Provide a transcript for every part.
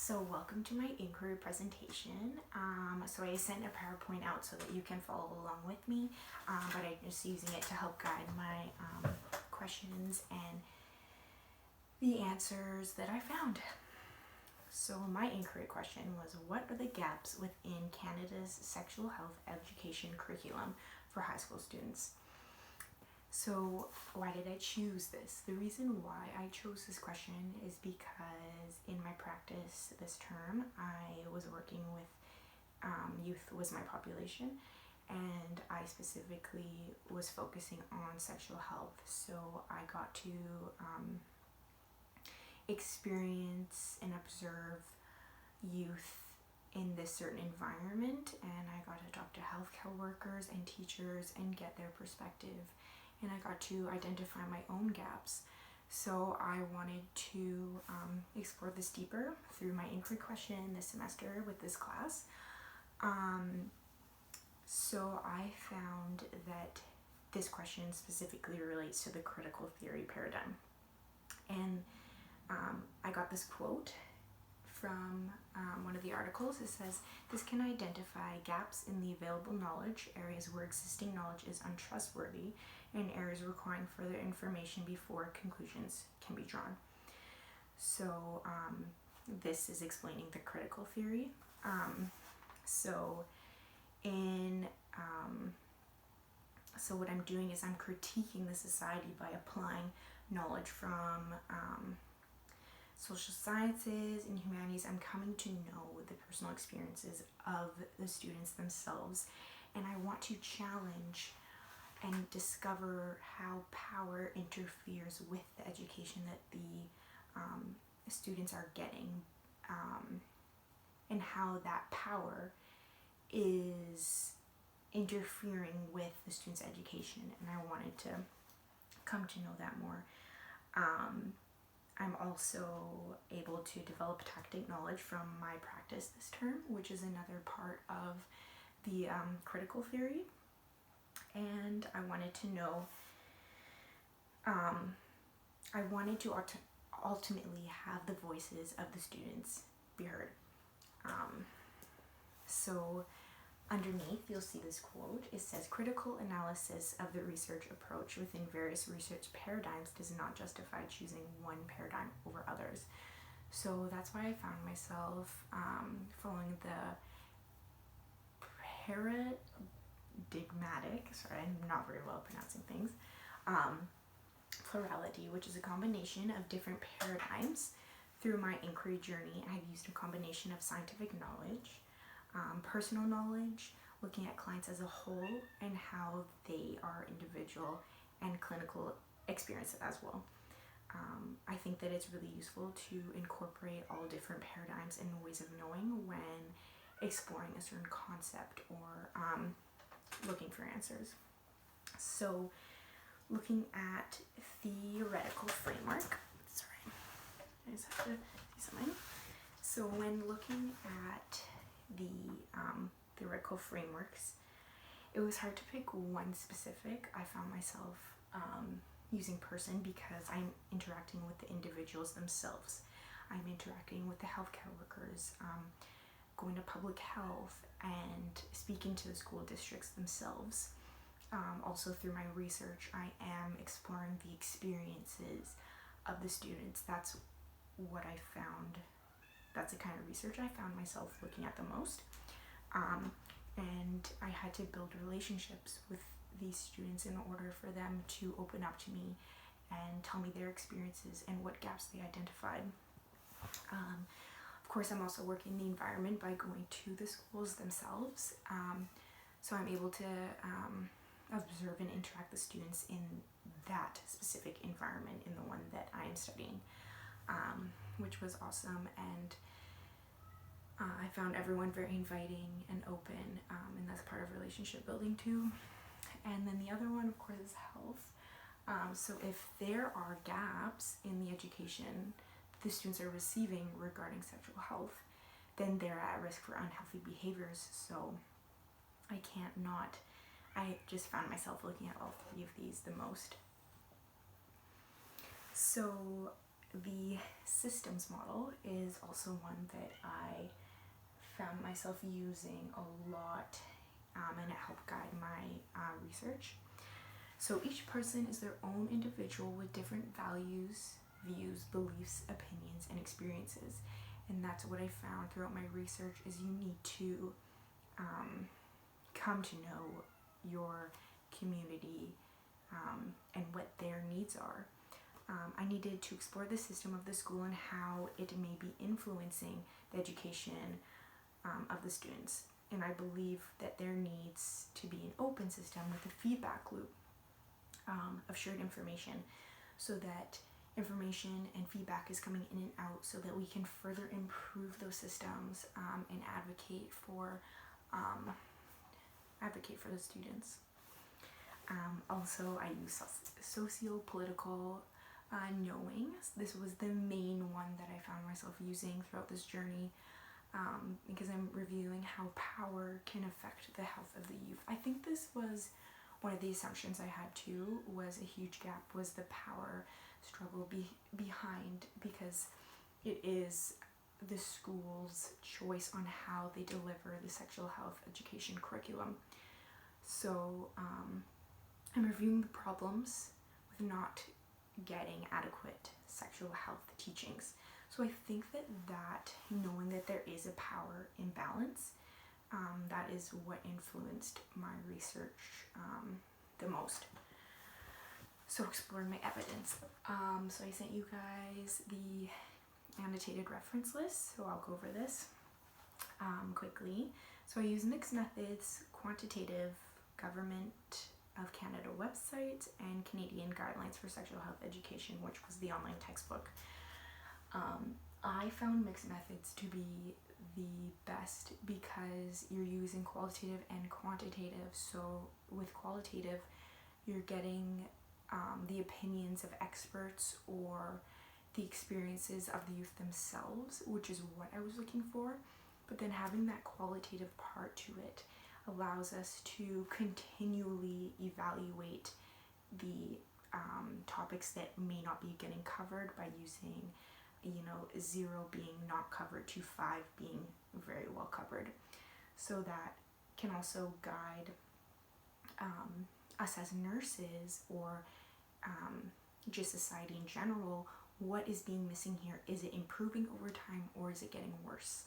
So welcome to my inquiry presentation. So I sent a PowerPoint out so that you can follow along with me, but I'm just using it to help guide my questions and the answers that I found. So my inquiry question was, what are the gaps within Canada's sexual health education curriculum for high school students? So why did I choose this? The reason why I chose this question is because in my practice this term, I was working with youth was my population, and I specifically was focusing on sexual health. So I got to experience and observe youth in this certain environment, and I got to talk to healthcare workers and teachers and get their perspective, and I got to identify my own gaps. So I wanted to explore this deeper through my inquiry question this semester with this class. So I found that this question specifically relates to the critical theory paradigm. And I got this quote from one of the articles. It says, "This can identify gaps in the available knowledge, areas where existing knowledge is untrustworthy, and areas requiring further information before conclusions can be drawn." So this is explaining the critical theory. So what I'm doing is I'm critiquing the society by applying knowledge from social sciences and humanities. I'm coming to know the personal experiences of the students themselves, and I want to challenge and discover how power interferes with the education that the students are getting, and how that power is interfering with the students' education, and I wanted to come to know that more. I'm also able to develop tactic knowledge from my practice this term, which is another part of the critical theory. And I wanted to know, I wanted to ultimately have the voices of the students be heard. So underneath, you'll see this quote. It says, "Critical analysis of the research approach within various research paradigms does not justify choosing one paradigm over others." So that's why I found myself following the paradigmatic, sorry, I'm not very well pronouncing things, plurality, which is a combination of different paradigms. Through my inquiry journey, I've used a combination of scientific knowledge, personal knowledge, looking at clients as a whole and how they are individual, and clinical experience as well. I think that it's really useful to incorporate all different paradigms and ways of knowing when exploring a certain concept or looking for answers. So looking at theoretical framework, sorry, I just have to see something. So when looking at the theoretical frameworks, it was hard to pick one specific. I found myself using person because I'm interacting with the individuals themselves. I'm interacting with the healthcare workers, going to public health, and speaking to the school districts themselves. Also through my research, I am exploring the experiences of the students. That's what I found. That's the kind of research I found myself looking at the most. And I had to build relationships with these students in order for them to open up to me and tell me their experiences and what gaps they identified. Of course, I'm also working the environment by going to the schools themselves. So I'm able to observe and interact with students in that specific environment, in the one that I am studying, which was awesome. And I found everyone very inviting and open, and that's part of relationship building too. And then the other one, of course, is health. So if there are gaps in the education the students are receiving regarding sexual health, then they're at risk for unhealthy behaviors. So I just found myself looking at all three of these the most. So the systems model is also one that I found myself using a lot, and it helped guide my research. So each person is their own individual with different values, views, beliefs, opinions, and experiences. And that's what I found throughout my research is you need to come to know your community and what their needs are. I needed to explore the system of the school and how it may be influencing the education of the students. And I believe that there needs to be an open system with a feedback loop of shared information, so that information and feedback is coming in and out, so that we can further improve those systems and advocate for the students. Also, I use socio-political knowing. This was the main one that I found myself using throughout this journey, because I'm reviewing how power can affect the health of the youth. I think this was one of the assumptions I had too, was a huge gap, was the power struggle behind, because it is the school's choice on how they deliver the sexual health education curriculum. So I'm reviewing the problems with not getting adequate sexual health teachings. So I think that knowing that there is a power imbalance, that is what influenced my research the most. So exploring my evidence. So I sent you guys the annotated reference list, so I'll go over this quickly. So I use mixed methods, quantitative, Government of Canada website, and Canadian Guidelines for Sexual Health Education, which was the online textbook. I found mixed methods to be the best because you're using qualitative and quantitative. So with qualitative, you're getting the opinions of experts or the experiences of the youth themselves, which is what I was looking for. But then having that qualitative part to it allows us to continually evaluate the topics that may not be getting covered by using, 0 being not covered to 5 being very well covered. So that can also guide us as nurses, or just society in general. What is being missing here? Is it improving over time, or is it getting worse?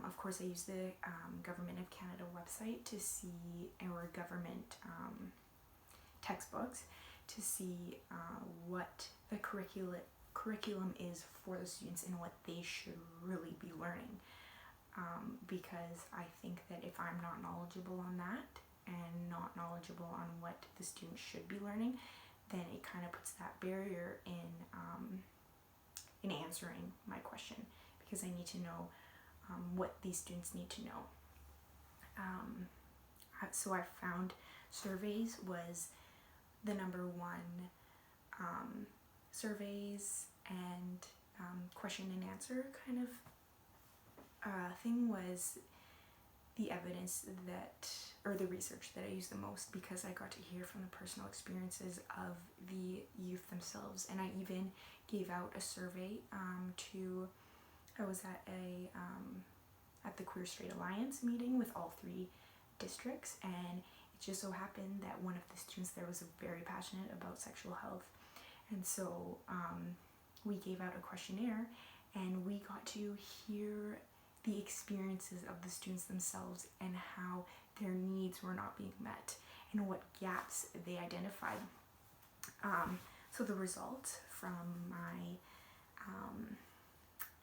Of course, I use the Government of Canada website to see, or government textbooks, to see what the curriculum is for the students and what they should really be learning. Because I think that if I'm not knowledgeable on that and not knowledgeable on what the students should be learning, then it kind of puts that barrier in answering my question, because I need to know what these students need to know. So I found surveys was the number one. Surveys and question and answer kind of thing was the evidence or the research that I used the most, because I got to hear from the personal experiences of the youth themselves. And I even gave out a survey I was at the Queer Straight Alliance meeting with all 3 districts, and it just so happened that one of the students there was very passionate about sexual health. And so we gave out a questionnaire, and we got to hear the experiences of the students themselves and how their needs were not being met and what gaps they identified. So the result from my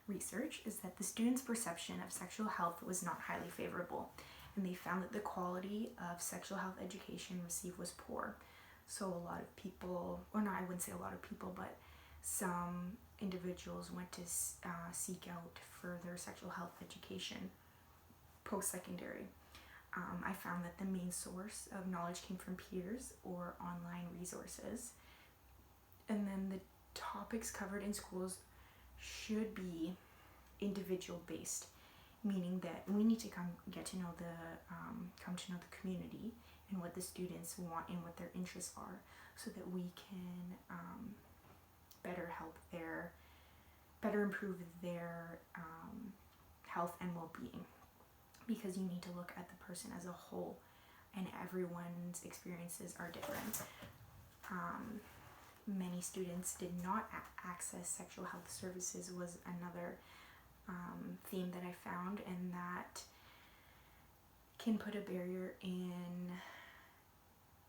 research is that the students' perception of sexual health was not highly favorable, and they found that the quality of sexual health education received was poor. So a lot of people, or no, I wouldn't say a lot of people, but some individuals went to seek out further sexual health education post-secondary. I found that the main source of knowledge came from peers or online resources. And then the topics covered in schools should be individual based, meaning that we need to come to know the community and what the students want and what their interests are, so that we can better help their better improve their health and well-being, because you need to look at the person as a whole, and everyone's experiences are different. Many students did not access sexual health services was another theme that I found, and that can put a barrier in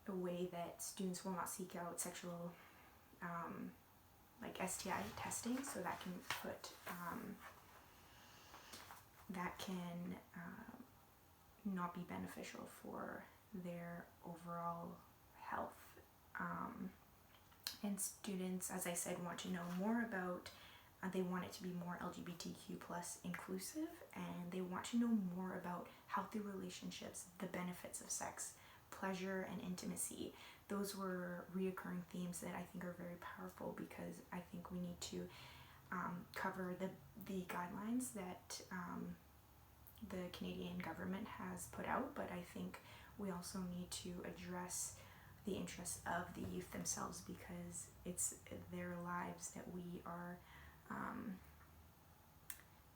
a way that students will not seek out sexual like STI testing, so that can put not be beneficial for their overall health. And students, as I said, want to know more about, they want it to be more LGBTQ plus inclusive, and they want to know more about healthy relationships, the benefits of sex, pleasure, and intimacy. Those were reoccurring themes that I think are very powerful, because I think we need to cover the guidelines that the Canadian government has put out, but I think we also need to address the interests of the youth themselves, because it's their lives that we are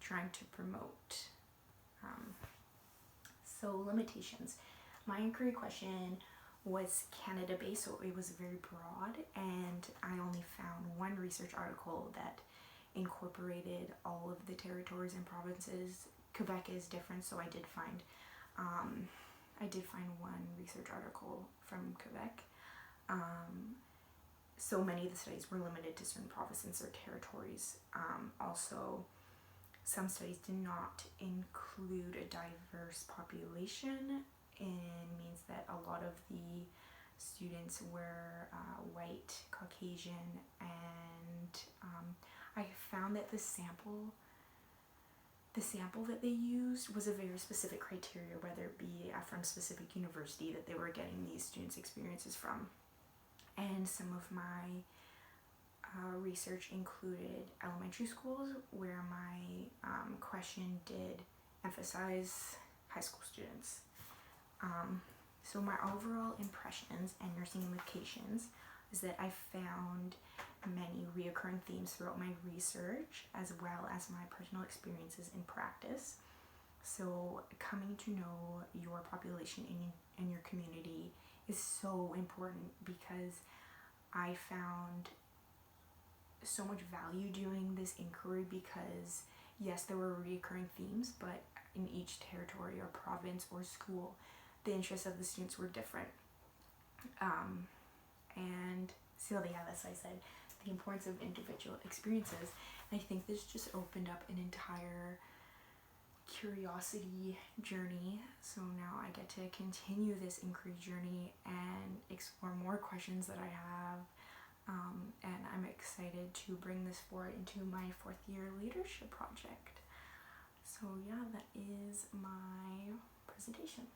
trying to promote. So limitations. My inquiry question was Canada-based, so it was very broad, and I only found one research article that incorporated all of the territories and provinces. Quebec is different, so I did find one research article from Quebec. So many of the studies were limited to certain provinces or territories. Also, some studies did not include a diverse population, and means that a lot of the students were white, Caucasian, and I found that the sample that they used was a very specific criteria, whether it be from a specific university that they were getting these students' experiences from. And some of my research included elementary schools, where my question did emphasize high school students. So my overall impressions and nursing implications is that I found many reoccurring themes throughout my research, as well as my personal experiences in practice. So coming to know your population in your community is so important, because I found so much value doing this inquiry, because yes, there were recurring themes, but in each territory or province or school, the interests of the students were different. And so yeah, that's why I said the importance of individual experiences. And I think this just opened up an entire curiosity journey. So now I get to continue this inquiry journey and explore more questions that I have. And I'm excited to bring this forward into my 4th year leadership project. So yeah, that is my presentation.